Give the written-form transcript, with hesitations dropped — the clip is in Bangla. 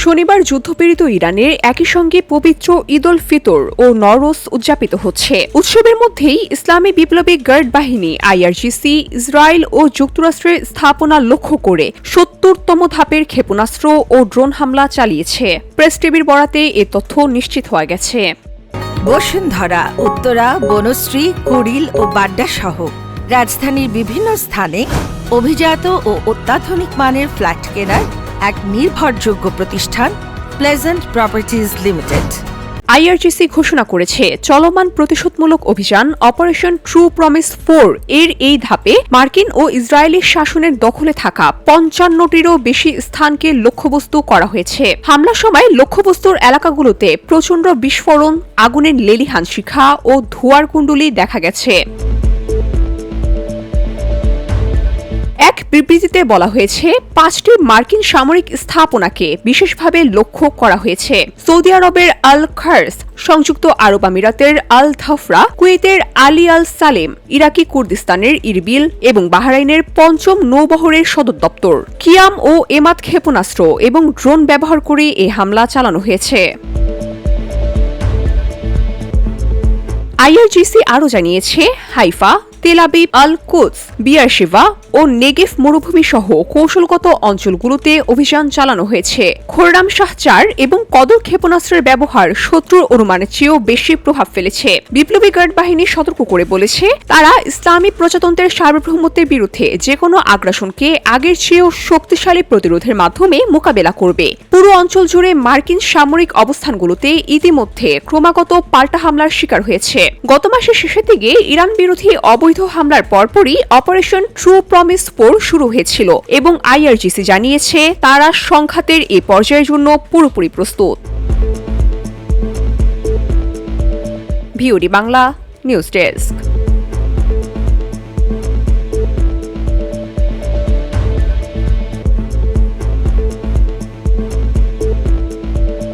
শনিবার যুদ্ধপীড়িত ইরানের একই সঙ্গে পবিত্র ঈদ উল ফিতর ও নওরোজ উদযাপিত হচ্ছে। উৎসবের মধ্যেই ইসলামী বিপ্লবী গার্ড বাহিনী আইআরজিসি ইসরায়েল ও যুক্তরাষ্ট্রের স্থাপনা লক্ষ্য করে ৭০তম ধাপের ক্ষেপণাস্ত্র ও ড্রোন হামলা চালিয়েছে। প্রেস টিভির বরাতে এ তথ্য নিশ্চিত হয়ে গেছে। বসুন্ধরা, উত্তরা, বনশ্রী, কুড়িল ও বাড্ডা সহ রাজধানীর বিভিন্ন স্থানে অভিজাত ও অত্যাধুনিক মানের ফ্ল্যাট কেনার এক নির্ভরযোগ্য প্রতিষ্ঠান প্লেজেন্ট প্রপার্টিজ লিমিটেড। আইআরজিসি ঘোষণা করেছে চলমান প্রতিশোধমূলক অভিযান অপারেশন ট্রু প্রমিস 4 এর এই ধাপে মার্কিন ও ইসরায়েলি শাসনের দখলে থাকা ৫৫টিরও বেশি স্থানকে লক্ষ্যবস্তু করা হয়েছে। হামলার সময় লক্ষ্যবস্তুর এলাকাগুলোতে প্রচণ্ড বিস্ফোরণ, আগুনের লেলিহান শিখা ও ধোঁয়ার কুণ্ডলী দেখা গেছে। এক বিবৃতিতে বলা হয়েছে ৫টি মার্কিন সামরিক স্থাপনাকে বিশেষভাবে লক্ষ্য করা হয়েছে। সৌদি আরবের আল খার্স, সংযুক্ত আরব আমিরাতের আল ধাফরা, কুয়েতের আলী আল সালেম, ইরাকি কুর্দিস্তানের ইরবিল এবং বাহরাইনের ৫ম নৌবহরের সদর দপ্তর। কিয়াম ও এমাদ ক্ষেপণাস্ত্র এবং ড্রোন ব্যবহার করে এই হামলা চালানো হয়েছে। আইআরজিসি আরও জানিয়েছে হাইফা, তেল আবিব, আল কুদস, বিয়ারশেভা ও নেগেভ মরুভূমি সহ কৌশলগত অঞ্চলগুলোতে অভিযান চালানো হয়েছে। খোররাম শাহ ৪ এবং কদর ক্ষেপণাস্ত্রের ব্যবহার শত্রুর অনুমানের চেয়েও বেশি প্রভাব ফেলেছে। বিপ্লবী গার্ড বাহিনী সতর্ক করে বলেছে তারা ইসলামী প্রজাতন্ত্রের সার্বভৌমত্বের বিরুদ্ধে যেকোনো আগ্রাসনকে আগের চেয়েও শক্তিশালী প্রতিরোধের মাধ্যমে মোকাবেলা করবে। পুরো অঞ্চল জুড়ে মার্কিন সামরিক অবস্থানগুলোতে ইতিমধ্যে ক্রমাগত পাল্টা হামলার শিকার হয়েছে। গত মাসের শেষের দিকে ইরান বিরোধী অবৈধ হামলার পরপরই অপারেশন ট্রু প্রমিস 4 শুরু হয়েছিল এবং আইআরজিসি জানিয়েছে তারা সংঘাতের এই পর্যায়ের জন্য পুরোপুরি প্রস্তুত। VOD Bangla news desk.